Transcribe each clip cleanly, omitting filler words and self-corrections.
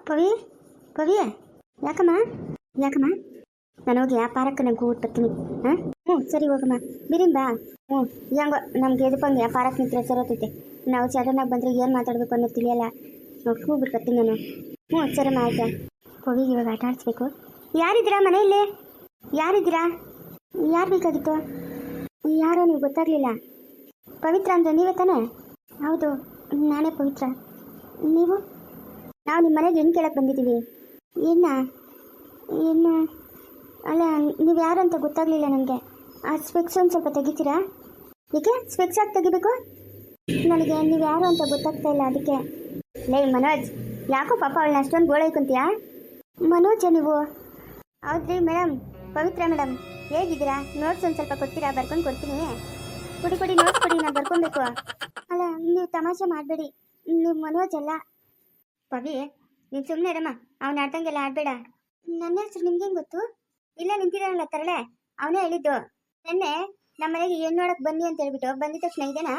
ಪವಿ ಪವಿ ಯಾಕಮ್ಮ ಯಾಕಮ್ಮ ನಾನು ಹೋಗಿ ವ್ಯಾಪಾರಕ್ಕೆ ನಂಗೆ ಕೂಟ್ ಬರ್ತೀನಿ. ಹಾಂ ಸರಿ ಹೋಗಮ್ಮ ಬಿರಿಂಬಾ. ಹೆಂಗೋ ನಮ್ಗೆ ಎದಪ್ಪಂಗೆ ವ್ಯಾಪಾರಕ್ಕೆ ನಿಂತ್ರೆ ಸರೋತೈತೆ. ನಾವು ಸಡನ್ನಾಗಿ ಬಂದರೆ ಏನು ಮಾತಾಡಬೇಕು ಅನ್ನೋದು ತಿಳಿಯಲ್ಲ. ಕೂಗ್ಬಿಟ್ಟು ಬರ್ತೀನಿ ನಾನು. ಸರಮ್ಮ ಆಯ್ತಾ. ಪವಿಗೆ ಇವಾಗ ಆಟ ಆಡಿಸ್ಬೇಕು. ಯಾರಿದ್ದೀರಾ ಮನೆಯಲ್ಲಿ? ಯಾರಿದ್ದೀರಾ? ಯಾರು ಬೇಕಾಗಿತ್ತು? ಯಾರೋ ನೀವು ಗೊತ್ತಾಗಲಿಲ್ಲ. ಪವಿತ್ರ ಅಂದರೆ ನೀವೇ ತಾನೇ? ಹೌದು ನಾನೇ ಪವಿತ್ರ. ನೀವು? ನಾವು ನಿಮ್ಮ ಮನೆಗೆ ಹೆಣ್ಣು ಕೇಳಕ್ಕೆ ಬಂದಿದ್ದೀವಿ. ಏನು ಅಲ್ಲ, ನೀವು ಯಾರು ಅಂತ ಗೊತ್ತಾಗಲಿಲ್ಲ ನನಗೆ. ಆ ಸ್ಪೆಕ್ಸ್ ಒಂದು ಸ್ವಲ್ಪ ತೆಗಿತೀರಾ? ಏಕೆ ಸ್ಪೆಕ್ಸ್ ಆಗಿ ತೆಗಿಬೇಕು? ನನಗೆ ನೀವು ಯಾರು ಅಂತ ಗೊತ್ತಾಗ್ತಾ ಇಲ್ಲ, ಅದಕ್ಕೆ. ಲೇ ಮನೋಜ್, ಯಾಕೋ ಪಾಪ ಅವಳನ್ನ ಅಷ್ಟೊಂದು ಗೋಳೈಕೊಂತೀಯಾ? ಮನೋಜ ನೀವು? ಹೌದ್ರಿ ಮೇಡಮ್, ಪವಿತ್ರ ಮೇಡಮ್ ಹೇಗಿದ್ದೀರಾ? ನೋಟ್ಸ್ ಒಂದು ಸ್ವಲ್ಪ ಕೊಡ್ತೀರಾ? ಬರ್ಕೊಂಡು ಕೊಡ್ತೀನಿ. ಕೊಡಿ ನೋಟ್ಸ್ ಕೊಡಿ, ನಾನು ಬರ್ಕೊಬೇಕು. ಅಲ್ಲ ನೀವು ತಮಾಷೆ ಮಾಡಬೇಡಿ, ನೀವು ಮನೋಜ್ ಅಲ್ಲ. ಪವಿ ನೀನು ಸುಮ್ಮನೆ ಇರಮ್ಮ, ಅವ್ನು ಆಡ್ದಂಗೆಲ್ಲ ಆಡಬೇಡ. ನನ್ನ ಹೆಸರು ನಿಮ್ಗೆ ಗೊತ್ತು? ಇಲ್ಲ ನಿಂತಿದ್ದಾನಲ್ಲ ತರಳೆ, ಅವನೇ ಹೇಳಿದ್ದು. ನೆನ್ನೆ ನಮ್ಮ ಮನೆಗೆ ಹೆಣ್ಣು ನೋಡಕ್ಕೆ ಬನ್ನಿ ಅಂತ ಹೇಳ್ಬಿಟ್ಟು ಬಂದಿದ ತಕ್ಷಣ ಇದೇನಾ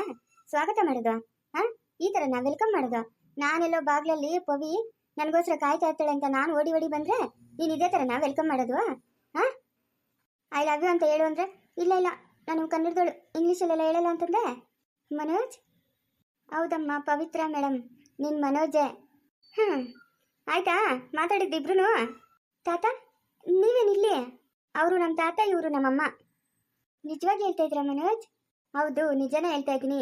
ಸ್ವಾಗತ ಮಾಡೋದು? ಹಾಂ, ಈ ಥರ ನಾ ವೆಲ್ಕಮ್ ಮಾಡೋದು? ನಾನೆಲ್ಲೋ ಬಾಗ್ಲಲ್ಲಿ ಪವಿ ನನಗೋಸ್ಕರ ಕಾಯ್ತಾ ಇರ್ತಾಳೆ ಅಂತ ನಾನು ಓಡಿ ಬಂದರೆ ನೀನು ಇದೇ ಥರ ನಾ ವೆಲ್ಕಮ್ ಮಾಡೋದು? ಹಾಂ, ಐ ಲವ್ ಯು ಅಂತ ಹೇಳು ಅಂದರೆ ಇಲ್ಲ ನಾನು ಕನ್ನಡದೋಳು, ಇಂಗ್ಲೀಷಲ್ಲೆಲ್ಲ ಹೇಳಲ್ಲ ಅಂತಂದೆ. ಮನೋಜ್? ಹೌದಮ್ಮ ಪವಿತ್ರ ಮೇಡಮ್, ನಿನ್ನ ಮನೋಜೆ. ಆಯ್ತಾ ಮಾತಾಡಿದ್ದಿಬ್ರು? ತಾತ ನೀವೇನಿಲ್ಲಿ? ಅವರು ನಮ್ಮ ತಾತ, ಇವರು ನಮ್ಮಮ್ಮ. ನಿಜವಾಗಿ ಹೇಳ್ತಾ ಇದ್ದೀರಾ ಮನೋಜ್? ಹೌದು ನಿಜನೇ ಹೇಳ್ತಾ ಇದ್ದೀನಿ.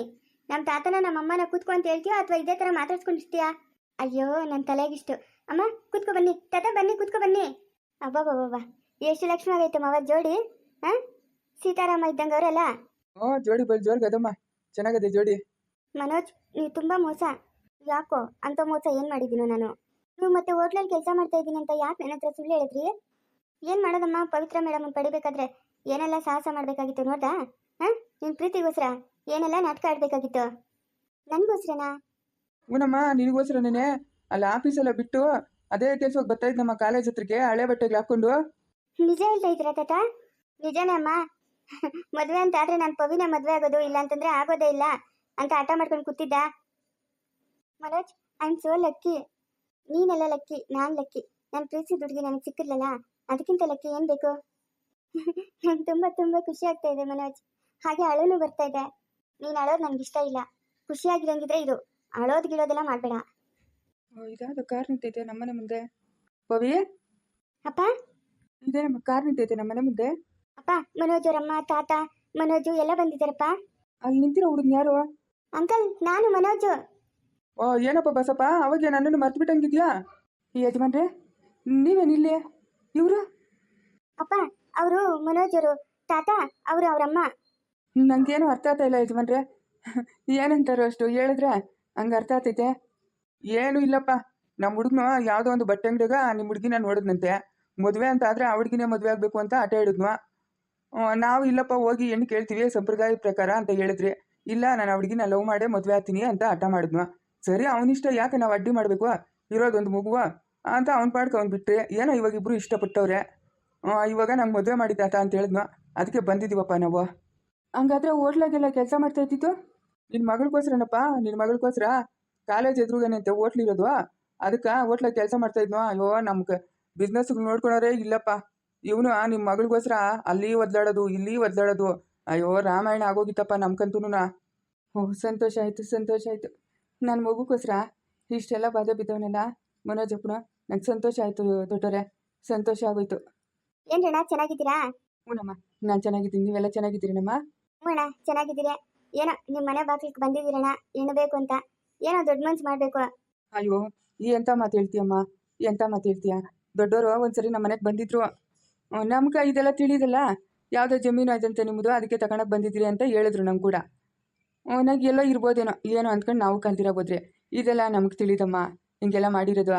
ನಮ್ಮ ತಾತನ ನಮ್ಮಮ್ಮನ ಕೂತ್ಕೊ ಅಂತ ಹೇಳ್ತೀಯೋ ಅಥವಾ ಇದೇ ಥರ ಮಾತಾಡ್ಸ್ಕೊಂಡಿರ್ತೀಯಾ? ಅಯ್ಯೋ ನನ್ನ ತಲೆಗಿಷ್ಟು. ಅಮ್ಮ ಕೂತ್ಕೊ ಬನ್ನಿ, ತಾತ ಬನ್ನಿ ಕೂತ್ಕೊ ಬನ್ನಿ. ಅಬ್ಬಬ್ಬಬ್ಬ ಎಷ್ಟು ಲಕ್ಷ್ಮಿ ಆಗೈತಮ್ಮ ಅವ ಜೋಡಿ. ಹಾಂ, ಸೀತಾರಾಮ ಇದ್ದಂಗೆ ಅವರಲ್ಲ. ಜೋಡಿ ಬಲ್ ಜೋಡಿ ಅದಮ್ಮ, ಚೆನ್ನಾಗದೆ ಜೋಡಿ. ಮನೋಜ್ ನೀವು ತುಂಬ ಮೋಸ. ಯಾಕೋ ಅಂತ ಮೋಸ ಏನು ಮಾಡಿದ್ದೀನೋ ನಾನು? ನೀವು ಮತ್ತೆ ಹೋಟ್ಲಲ್ಲಿ ಕೆಲಸ ಮಾಡ್ತಾ ಇದ್ದೀನಿ ಅಂತ ಯಾಕೆ ನನ್ನ ಹತ್ರ ಸುಳ್ಳು ಹೇಳಿದ್ರಿ? ಏನು ಮಾಡೋದಮ್ಮ, ಪವಿತ್ರ ಮೇಡಮ್ ಪಡಿಬೇಕಾದ್ರೆ ಏನೆಲ್ಲ ಸಾಹಸ ಮಾಡಬೇಕಾಗಿತ್ತು ನೋಡ್ದಾ? ಹಾಂ, ನಿನ್ನ ಪ್ರೀತಿಗೋಸ್ಕರ ಏನೆಲ್ಲ ನಾಟಕ ಆಡಬೇಕಾಗಿತ್ತು. ನನಗೋಸ್ಕರನಾ? ಹೂನಮ್ಮ, ನಿನಗೋಸ್ಕರನೇ ಅಲ್ಲಿ ಆಫೀಸೆಲ್ಲ ಬಿಟ್ಟು ಅದೇ ಕೆಲ್ಸಕ್ಕೆ ಬರ್ತಾ ಇದ್ದ ನಮ್ಮ ಕಾಲೇಜ್ ಹತ್ರಕ್ಕೆ ಹಳೆ ಬಟ್ಟೆಗೆ ಹಾಕೊಂಡು. ನಿಜ ಹೇಳ್ತಾ ಇದ್ದೀರಾ ತಾತ? ನಿಜನೇ ಅಮ್ಮ. ಮದುವೆ ಅಂತ ಆದರೆ ನಾನು ಪವಿನ ಮದುವೆ ಆಗೋದು, ಇಲ್ಲ ಅಂತಂದರೆ ಆಗೋದೇ ಇಲ್ಲ ಅಂತ ಹಠ ಮಾಡ್ಕೊಂಡು ಕೂತಿದ್ದ. Manoj I am so lucky. ನೀನೆಲ್ಲ ಲಕ್ಕಿ, ನಾನು ಲಕ್ಕಿ. ನನ್ನ ಪ್ರೀತಿ ದುಡ್ಗಿ ನನಗೆ ಸಿಕ್ಕಿರ್ಲಲ್ಲ, ಅದಕ್ಕಿಂತ ಲಕ್ಕಿ ಏನು ಬೇಕು? ನಂಗೆ ತುಂಬ ತುಂಬ ಖುಷಿ ಆಗ್ತಾ ಇದೆ ಮನೋಜ್. ಹಾಗೆ ಅಳೋನು ಬರ್ತಾ ಇದೆ. ನೀನು ಅಳೋದು ನನಗೆ ಇಷ್ಟ ಇಲ್ಲ. ಖುಷಿಯಾಗಿರಂಗಿದ್ರೆ ಇರು, ಅಳೋದು ಗಿಳೋದೆಲ್ಲ ಮಾಡಬೇಡ. ಇದಾದ ಕಾರ್ ನಿಂತೈತೆ ನಮ್ಮನೆ ಮುಂದೆ. ಪವಿ ಅಪ್ಪ, ಇದೇ ನಮ್ಮ ಕಾರ್ ನಿಂತೈತೆ ನಮ್ಮನೆ ಮುಂದೆ. ಅಪ್ಪ ಮನೋಜ್ ಅವರಮ್ಮ, ತಾತ, ಮನೋಜು ಎಲ್ಲ ಬಂದಿದ್ದಾರಪ್ಪ. ಅಲ್ಲಿ ನಿಂತಿರೋ ಹುಡುಗ ಯಾರು? ಅಂಕಲ್ ನಾನು ಮನೋಜು. ಏನಪ್ಪ ಬಸಪ್ಪ, ಅವಾಗ ನನ್ನನ್ನು ಮರ್ತು ಬಿಟ್ಟಂಗಿದ್ಯಾ? ಈ ಯಜಮಾನ್ರೆ ನೀವೇನಿಲ್ಲಿ? ಇವರು? ಅಪ್ಪ ಅವರು ಮನೋಜ್ ಅವರು, ತಾತ ಅವರು ಅವರಮ್ಮ. ನಂಗೇನು ಅರ್ಥ ಆಗ್ತಾ ಇಲ್ಲ ಯಜಮಾನ್ರೆ. ಏನಂತಾರೋ ಅಷ್ಟು ಹೇಳಿದ್ರೆ ಹಂಗೆ ಅರ್ಥ ಆಗ್ತೈತೆ. ಏನು ಇಲ್ಲಪ್ಪ, ನಮ್ಮ ಹುಡುಗನು ಯಾವುದೋ ಒಂದು ಬಟ್ಟೆ ಅಂಗಡಿಗ ನಿಮ್ಮ ಹುಡುಗಿನ ನೋಡಿದ್ನಂತೆ. ಮದುವೆ ಅಂತ ಆದರೆ ಆ ಹುಡುಗಿನೇ ಮದುವೆ ಆಗಬೇಕು ಅಂತ ಆಟ ಹೇಳಿದ್ನು. ನಾವು ಇಲ್ಲಪ್ಪ ಹೋಗಿ ಹೆಣ್ಣು ಕೇಳ್ತೀವಿ ಸಂಪ್ರದಾಯ ಪ್ರಕಾರ ಅಂತ ಹೇಳಿದ್ರಿ. ಇಲ್ಲ ನಾನು ಆ ಹುಡುಗಿನ ಲವ್ ಮಾಡೇ ಮದುವೆ ಆಗ್ತೀನಿ ಅಂತ ಆಟ ಮಾಡಿದ್ನು. ಸರಿ ಅವನಿಷ್ಟ, ಯಾಕೆ ನಾವು ಅಡ್ಡಿ ಮಾಡಬೇಕು? ಇರೋದೊಂದು ಮಗುವ ಅಂತ ಅವ್ನ ಪಾಡ್ಕ ಅವ್ನು ಬಿಟ್ಟರೆ ಏನೋ ಇವಾಗ ಇಬ್ಬರು ಇಷ್ಟಪಟ್ಟವ್ರೆ. ಇವಾಗ ನಂಗೆ ಮದುವೆ ಮಾಡಿದ್ದಾತ ಅಂತ ಹೇಳಿದ್ನು, ಅದಕ್ಕೆ ಬಂದಿದ್ದೀವಪ್ಪ ನಾವು. ಹಂಗಾದ್ರೆ ಹೋಟ್ಲಾಗೆಲ್ಲ ಕೆಲಸ ಮಾಡ್ತಾ ಇದ್ದಿದ್ದು ನಿನ್ನ ಮಗಳಿಗೋಸ್ಕರನಪ್ಪ. ನಿನ್ನ ಮಗಳಿಗೋಸ್ಕರ ಕಾಲೇಜ್ ಎದುರುಗೇನೆ ಅಂತ ಹೋಟ್ಲಿರೋದು, ಅದಕ್ಕೆ ಹೋಟ್ಲಾಗ ಕೆಲಸ ಮಾಡ್ತಾ ಇದ್ನು. ಅಯ್ಯೋ ನಮ್ಗೆ ಬಿಸ್ನೆಸ್ಗೆ ನೋಡ್ಕೊಳೋರೇ ಇಲ್ಲಪ್ಪ. ಇವನು ನಿಮ್ಮ ಮಗಳಿಗೋಸ್ಕರ ಅಲ್ಲಿ ಒದ್ಲಾಡೋದು ಇಲ್ಲಿ ಒದ್ಲಾಡೋದು. ಅಯ್ಯೋ ರಾಮಾಯಣ ಆಗೋಗಿತ್ತಪ್ಪ ನಮ್ಗಂತೂನು. ಸಂತೋಷ ಆಯಿತು. ನನ್ನ ಮಗುಗೋಸ್ಕರ ಇಷ್ಟೆಲ್ಲ ಬಾಧೆ ಬಿದ್ದವನೆಲ್ಲ ಮನೋಜಪ್ಪನ. ನಂಗೆ ಸಂತೋಷ ಆಯಿತು ದೊಡ್ಡರೆ, ಸಂತೋಷ ಆಗೋಯ್ತು. ಏನ್ರಣ್ಣ ಚೆನ್ನಾಗಿದ್ದೀರಾ? ಹ್ಞೂನಮ್ಮ, ನಾನು ಚೆನ್ನಾಗಿದ್ದೀನಿ. ನೀವೆಲ್ಲ ಚೆನ್ನಾಗಿದ್ದೀರಿನಮ್ಮ? ಹ್ಞೂ ಅಣ್ಣ ಚೆನ್ನಾಗಿದ್ದೀರಿ. ಏನೋ ನಿಮ್ಮ ಮನೆ ಬಾಗಿಲಿಗೆ ಬಂದಿದ್ದೀರಣ್ಣ, ಏನು ಬೇಕು ಅಂತ. ಏನೋ ದೊಡ್ಡ ಮನ್ಸು ಮಾಡಬೇಕು. ಅಯ್ಯೋ ಎಂಥ ಮಾತು ಹೇಳ್ತೀಯಮ್ಮ, ಎಂಥ ಮಾತು ಹೇಳ್ತೀಯ? ದೊಡ್ಡವರು ಒಂದ್ಸರಿ ನಮ್ಮ ಮನೆಗೆ ಬಂದಿದ್ರು. ನಮ್ಗೆ ಇದೆಲ್ಲ ತಿಳಿದಲ್ಲ, ಯಾವುದೋ ಜಮೀನು ಅದಂತೆ ನಿಮ್ಮದು, ಅದಕ್ಕೆ ತಗೊಳಕ್ಕೆ ಬಂದಿದ್ದೀರಿ ಅಂತ ಹೇಳಿದ್ರು ನಮ್ಗೆ ಕೂಡ. ನಂಗೆ ಎಲ್ಲೋ ಇರ್ಬೋದೇನೋ ಏನೋ ಅಂದ್ಕೊಂಡು ನಾವು ಕಲ್ತಿರೋಬೋದ್ರೆ. ಇದೆಲ್ಲ ನಮ್ಗೆ ತಿಳಿದಮ್ಮ, ಹಿಂಗೆಲ್ಲ ಮಾಡಿರೋದು.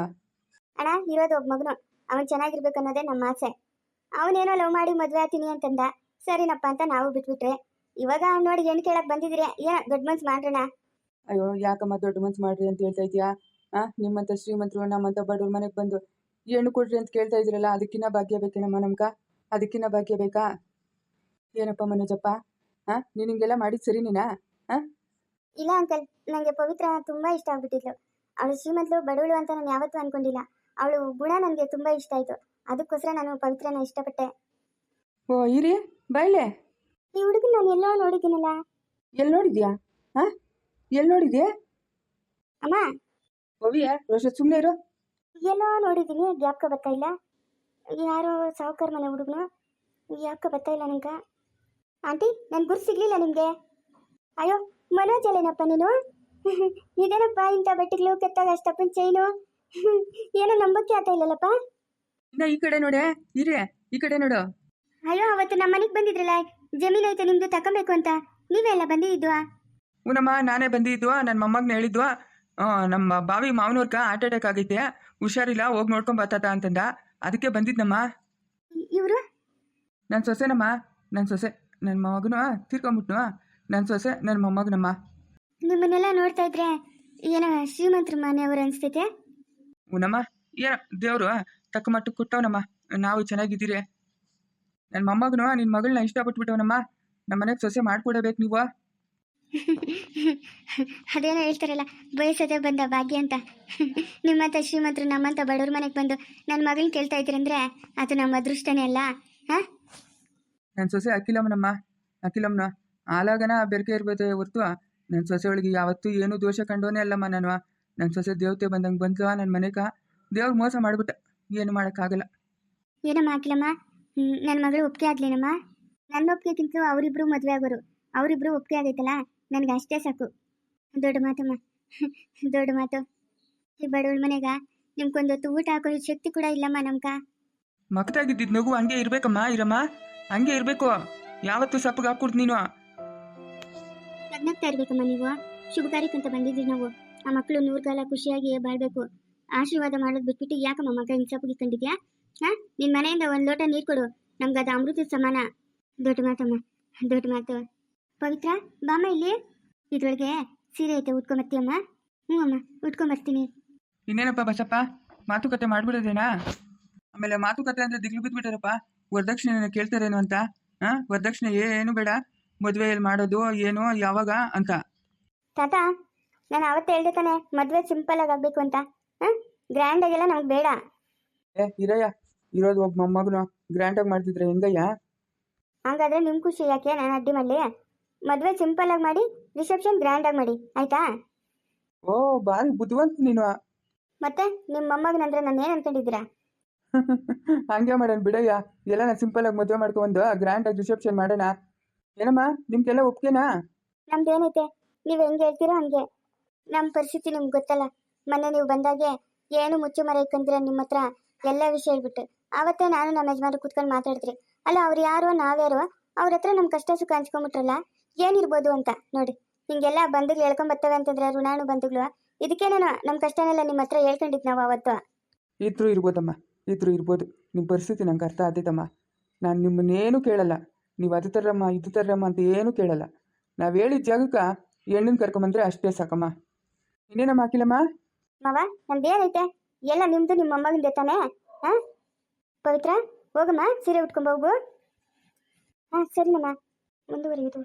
ಅಣ್ಣ ಇರೋದು ಒಬ್ಬ ಮಗನು, ಅವನು ಚೆನ್ನಾಗಿರ್ಬೇಕು ಅನ್ನೋದೇ ನಮ್ಮ ಆಸೆ. ಅವನೇನೋ ಲವ್ ಮಾಡಿ ಮದುವೆ ಆಗ್ತೀನಿ ಅಂತಂದ, ಸರಿನಪ್ಪ ಅಂತ ನಾವು ಬಿಟ್ಬಿಟ್ರೆ. ಇವಾಗ ನೋಡಿ ಹೆಣ್ಣು ಕೇಳಕ್ಕೆ ಬಂದಿದ್ದೀರಿ, ಏನೋ ದೊಡ್ಡ ಮನ್ಸು ಮಾಡ್ರಣ್ಣ. ಅಯ್ಯೋ ಯಾಕಮ್ಮ ದೊಡ್ಡ ಮನ್ಸು ಮಾಡ್ರಿ ಅಂತ ಹೇಳ್ತಾ ಇದೀಯಾ? ನಿಮ್ಮಂಥ ಶ್ರೀಮಂತರು ನಮ್ಮಂಥ ಬಡವ್ರ ಮನೆಗೆ ಬಂದು ಹೆಣ್ಣು ಕೊಡ್ರಿ ಅಂತ ಕೇಳ್ತಾ ಇದ್ರಲ್ಲ, ಅದಕ್ಕಿನ್ನ ಭಾಗ್ಯ ಬೇಕೇನಮ್ಮ ನಮ್ಗೆ? ಅದಕ್ಕಿನ್ನ ಭಾಗ್ಯ ಬೇಕಾ? ಏನಪ್ಪ ಮನೋಜಪ್ಪ, ನೀನು ಹಿಂಗೆಲ್ಲ ಮಾಡಿದ್ದು ಸರಿ ನೀನಾ? ಇಲ್ಲ ಅಂಕಲ್, ನನಗೆ ಪವಿತ್ರ ತುಂಬ ಇಷ್ಟ ಆಗ್ಬಿಟ್ಟಿದ್ಲು. ಅವಳು ಶ್ರೀಮಂತಳು ಬಡವಳು ಅಂತ ನಾನು ಯಾವತ್ತೂ ಅನ್ಕೊಂಡಿಲ್ಲ. ಅವಳು ಗುಣ ನನಗೆ ತುಂಬ ಇಷ್ಟ ಆಯಿತು. ಅದಕ್ಕೋಸ್ಕರ ನಾನು ಪವಿತ್ರನ ಇಷ್ಟಪಟ್ಟೆ. ಓ ಇರಿ ಬಾಯ್ಲೆ. ಈ ಹುಡುಗನ ನಾನು ಎಲ್ಲೋ ನೋಡಿದ್ದೀನಲ್ಲ. ಎಲ್ಲಿ ನೋಡಿದ್ಯಾ? ಹಾಂ, ಎಲ್ಲಿ ನೋಡಿದ್ಯಾ? ಅಮ್ಮ, ಪವಿಯ ರೋಷ ಸುಮ್ಮನೆ ಇರು. ಎಲ್ಲೋ ನೋಡಿದ್ದೀನಿ, ಜ್ಞಾಪಕ ಬರ್ತಾ ಇಲ್ಲ. ಯಾರೋ ಸಾವುಕಾರ ಮನೆ ಹುಡುಗನು, ಜ್ಞಾಪಕ ಬರ್ತಾ ಇಲ್ಲ ನಂಗೆ. ಆಂಟಿ, ನನ್ನ ಗುರು ಸಿಗ್ಲಿಲ್ಲ ನಿಮಗೆ? ಅಯ್ಯೋ ಮನೋಜ್ ಅಲ್ಲೇನಪ್ಪ ನೀನು? ಇದೇನಪ್ಪ ಇಂಥ ಬಟ್ಟೆಗಳು ಕೆತ್ತಾಗ ಅಷ್ಟಪ್ಪನ ಚೈನು? ಏನೋ ನಂಬಕ್ಕೆ ಆಗ್ತಾ ಇಲ್ಲಲ್ಲಪ್ಪ. ಇನ್ನ ಈ ಕಡೆ ನೋಡೆ, ಇರಿ ಈ ಕಡೆ ನೋಡು. ಅಯ್ಯೋ ಅವತ್ತು ನಮ್ಮ ಮನೆಗೆ ಬಂದಿದ್ರಲ್ಲ, ಜಮೀನು ಐತೆ ನಿಮ್ದು ತಗೊಬೇಕು ಅಂತ, ನೀವೇ ಎಲ್ಲ ಬಂದಿದ್ವಾ? ಹೂನಮ್ಮ, ನಾನೇ ಬಂದಿದ್ದು. ನನ್ನ ಮೊಮ್ಮಗನ ಹೇಳಿದ್ವು, ನಮ್ಮ ಬಾವಿ ಮಾವನವ್ರಕ ಹಾರ್ಟ್ ಅಟ್ಯಾಕ್ ಆಗೈತೆ, ಹುಷಾರಿಲ್ಲ, ಹೋಗಿ ನೋಡ್ಕೊಂಡ್ ಬರ್ತದ ಅಂತಂದ. ಅದಕ್ಕೆ ಬಂದಿದ್ನಮ್ಮ. ಇವರು ನನ್ನ ಸೊಸೆನಮ್ಮ, ನನ್ನ ಸೊಸೆ. ನನ್ನ ಮಗನು ತೀರ್ಕೊಂಬಿಟ್ನು, ನನ್ನ ಸೊಸೆ ನನ್ನ ಮೊಮ್ಮಗನಮ್ಮ. ನಿಮ್ಮನ್ನೆಲ್ಲ ನೋಡ್ತಾ ಇದ್ರೆ ಏನೋ ಶ್ರೀಮಂತರ ಮನೆಯವರು ಅನಿಸ್ತೈತೆ. ಹೂನಮ್ಮ, ಏನೋ ದೇವರು ತಕ್ಕ ಮಟ್ಟಕ್ಕೆ ಕೊಟ್ಟವನಮ್ಮ, ನಾವು ಚೆನ್ನಾಗಿದ್ದೀರಿ. ನನ್ನ ಮೊಮ್ಮಗನು ನಿನ್ನ ಮಗಳನ್ನ ಇಷ್ಟಪಟ್ಬಿಟ್ಟವನಮ್ಮ. ನಮ್ಮ ಮನೆಗೆ ಸೊಸೆ ಮಾಡ್ಕೊಡಬೇಕು ನೀವು. ಅದೇನೋ ಹೇಳ್ತಾರಲ್ಲ, ಬಯಸದೆ ಬಂದ ಭಾಗ್ಯ ಅಂತ. ನಿಮ್ಮಂಥ ಶ್ರೀಮಂತರು ನಮ್ಮಂಥ ಬಡವ್ರ ಮನೆಗೆ ಬಂದು ನನ್ನ ಮಗಳನ್ನ ಕೇಳ್ತಾ ಇದ್ದೀರಂದ್ರೆ ಅದು ನಮ್ಮ ಅದೃಷ್ಟನೇ ಅಲ್ಲ. ಹಾಂ, ನನ್ನ ಸೊಸೆ ಅಖಿಲಮ್ಮನಮ್ಮ, ಅಖಿಲಮ್ಮನ ಆಲಾಗನ ಬೆರಕೆ ಇರ್ಬೋದೇ ಹೊರ್ತು ನನ್ನ ಸೊಸೆ ಒಳಗೆ ಯಾವತ್ತೂ ಏನೂ ದೋಷ ಕಂಡೋನೇ ಅಲ್ಲಮ್ಮ ನಾನು. ನನ್ನ ಸೊಸೆ ದೇವತೆ ಬಂದಂಗೆ ಬಂದ್ವ ನನ್ನ ಮನೆಗೆ, ದೇವ್ರು ಮೋಸ ಮಾಡಿಬಿಟ್ಟ, ಏನು ಮಾಡೋಕ್ಕಾಗಲ್ಲ. ಏನಮ್ಮ ಹಾಕಿಲ್ಲಮ್ಮ, ನನ್ನ ಮಗಳು ಒಪ್ಪಿಗೆ ಆಗ್ಲೇನಮ್ಮ? ನನ್ನ ಒಪ್ಪಿಗೆಗಿಂತ ಅವರಿಬ್ರು ಮದುವೆ ಆಗೋರು, ಅವರಿಬ್ರು ಒಪ್ಪಿಗೆ ಆಗೈತಲ್ಲ, ನನಗೆ ಅಷ್ಟೇ ಸಾಕು. ದೊಡ್ಡ ಮಾತಮ್ಮ, ದೊಡ್ಡ ಮಾತು. ಈ ಬಡವಳ ಮನೆಗ ನಿಮ್ಗೊಂದೊತ್ತು ಊಟ ಹಾಕೋ ಶಕ್ತಿ ಕೂಡ ಇಲ್ಲಮ್ಮ ನಮ್ಗ. ಮಕ್ಕದಾಗಿದ್ದಿದ್ದು ನಗು ಹಂಗೆ ಇರ್ಬೇಕಮ್ಮ, ಇರಮ್ಮ, ಹಂಗೆ ಇರಬೇಕು. ಯಾವತ್ತೂ ಸಪ್ಪಗೆ ಹಾಕ್ಕೊಡ್ತು ನೀನು. ನಗ್ನಗ್ತಾ ಇರ್ಬೇಕಮ್ಮ ನೀವು. ಶುಭ ಕಾರ್ಯಕ್ಕಂತ ಬಂದಿದ್ದೀವಿ ನಾವು. ಆ ಮಕ್ಕಳು 100 ಕಾಲ ಖುಷಿಯಾಗಿ ಬಾಳ್ಬೇಕು. ಆಶೀರ್ವಾದ ಮಾಡೋದು ಬಿಟ್ಬಿಟ್ಟು ಯಾಕಮ್ಮ ಮಗ ಹಿಂಗೆ ಸಪ್ಪಗೆ ಕಂಡಿದ್ಯಾ? ಹಾಂ, ನಿನ್ನ ಮನೆಯಿಂದ 1 ಲೋಟ ನೀರು ಕೊಡು, ನಮ್ಗೆ ಅದು ಅಮೃತದ ಸಮಾನ. ದೊಡ್ಡ ಮಾತಮ್ಮ, ದೊಡ್ಡ ಮಾತು. ಪವಿತ್ರ, ಬಾಮ್ಮ ಇಲ್ಲಿ. ಇದ್ರೊಳಗೆ ಸೀರೆ ಐತೆ, ಉಟ್ಕೊಂಬರ್ತೀಯಮ್ಮ? ಹ್ಞೂ ಅಮ್ಮ, ಉಟ್ಕೊಂಬರ್ತೀನಿ. ಇನ್ನೇನಪ್ಪ ಬಸಪ್ಪ, ಮಾತುಕತೆ ಮಾಡ್ಬಿಡೋದೇನಾ? ಆಮೇಲೆ ಮಾತುಕತೆ ಅಂದರೆ ದಿಗ್ಲು ಬಿದ್ದುಬಿಟ್ಟಾರಪ್ಪ, ವರದಕ್ಷಿಣೆ ಕೇಳ್ತಾರೇನು ಅಂತ. ಹಾಂ, ವರದಕ್ಷಿಣೆ ಏನು ಬೇಡ, ಮದುವೆಯಲ್ಲಿ ಮಾಡೋದು ಏನು ಯಾವಾಗ ಅಂತ. ತಾತ, ನಾನು ಅವತ್ತೇ ಹೇಳ್ದೆ ತಾನೆ ಮದುವೆ ಸಿಂಪಲಾಗಿ ಆಗಬೇಕು ಅಂತ. ಹಾಂ, ಗ್ರ್ಯಾಂಡಾಗೆಲ್ಲ ನಮ್ಗೆ ಬೇಡ. ಇರಯ್ಯ, ಇರೋದು ಒಬ್ಬ ಮೊಮ್ಮಗನು, ಗ್ರ್ಯಾಂಡಾಗಿ ಮಾಡ್ತಿದ್ರೆ ಹೆಂಗಯ್ಯ? ಹಾಗಾದ್ರೆ ನಿಮ್ಮ ಖುಷಿ ಯಾಕೆ ನಾನು ಅಡ್ಡಿ ಮಾಡಲಿ? ಮದುವೆ ಸಿಂಪಲಾಗಿ ಮಾಡಿ, ರಿಸೆಪ್ಷನ್ ಗ್ರ್ಯಾಂಡಾಗಿ ಮಾಡಿ, ಆಯ್ತಾ? ಓ, ಭಾರಿ ಬುದ್ಧಿವಂತ ನೀನು. ಮತ್ತೆ ನಿಮ್ಮ ಮೊಮ್ಮಗನಂದ್ರೆ ನಾನು ಏನು ಅನ್ಕೊಂಡಿದ್ದೀರಾ? ಹಂಗೆ ಮಾಡೋಣ ಬಿಡಯ್ಯ, ಎಲ್ಲ ಸಿಂಪಲಾಗಿ ಮದುವೆ ಮಾಡ್ಕೊಂಡು ಗ್ರ್ಯಾಂಡಾಗಿ ರಿಸೆಪ್ಷನ್ ಮಾಡೋಣ. ಏನಮ್ಮ, ನಿಮ್ಗೆಲ್ಲ ಒಪ್ಗೆನಾ? ನಮ್ದೇನೈತೆ, ನೀವು ಹೆಂಗೆ ಹೇಳ್ತೀರೋ ಹಂಗೆ. ನಮ್ಮ ಪರಿಸ್ಥಿತಿ ನಿಮ್ಗೆ ಗೊತ್ತಲ್ಲ. ಮೊನ್ನೆ ನೀವು ಬಂದಾಗೆ ಏನು ಮುಚ್ಚು ಮರ ಇಕ್ಕಂದ್ರೆ ನಿಮ್ಮ ಹತ್ರ ಎಲ್ಲ ವಿಷಯ ಹೇಳ್ಬಿಟ್ಟು ಆವತ್ತೇ ನಾನು ನಮ್ಮ ಯಜಮಾನ್ರು ಕೂತ್ಕೊಂಡು ಮಾತಾಡಿದ್ರಿ. ಅಲ್ಲ, ಅವ್ರು ಯಾರೋ ನಾವ್ಯಾರೋ, ಅವ್ರ ಹತ್ರ ನಮ್ಮ ಕಷ್ಟ ಸುಖ ಹಂಚ್ಕೊಂಬಿಟ್ರಲ್ಲ, ಏನಿರ್ಬೋದು ಅಂತ ನೋಡಿ. ಹಿಂಗೆಲ್ಲ ಬಂದುಗಳು ಹೇಳ್ಕೊಂಬರ್ತವೆ ಅಂತಂದ್ರೆ ಋಣಾನು ಬಂಧುಗಳು. ಇದಕ್ಕೇನೇನೋ ನಮ್ಮ ಕಷ್ಟನೆಲ್ಲ ನಿಮ್ಮ ಹತ್ರ ಹೇಳ್ಕೊಂಡಿದ್ದು ನಾವು ಅವತ್ತು. ಇದ್ರೂ ಇರ್ಬೋದಮ್ಮ, ಇದ್ರೂ ಇರ್ಬೋದು. ನಿಮ್ಮ ಪರಿಸ್ಥಿತಿ ನಂಗೆ ಅರ್ಥ ಆದೈತಮ್ಮ. ನಾನು ನಿಮ್ಮನ್ನೇನು ಕೇಳಲ್ಲ, ನೀವು ಅದು ತರ್ರಮ್ಮ ಇದು ತರ್ರಮ್ಮ ಅಂತ ಏನೂ ಕೇಳಲ್ಲ. ನಾವು ಹೇಳಿದ ಜಾಗಕ್ಕೆ ಹೆಣ್ಣನ್ನು ಕರ್ಕೊಂಬಂದ್ರೆ ಅಷ್ಟೇ ಸಾಕಮ್ಮ. ಇನ್ನೇನಮ್ಮ ಹಾಕಿಲ್ಲಮ್ಮ? ಮಾವ, ನಮ್ದೇನೈತೆ, ಎಲ್ಲ ನಿಮ್ಮದು ನಿಮ್ಮ ಮೊಮ್ಮಗಿಂದೆ ತಾನೇ? ಹಾಂ, ಪವಿತ್ರ ಹೋಗಮ್ಮ, ಸೀರೆ ಉಟ್ಕೊಂಬೋಗು. ಹಾಂ ಸರಿನಮ್ಮ, ಮುಂದುವರಿಯೋದು.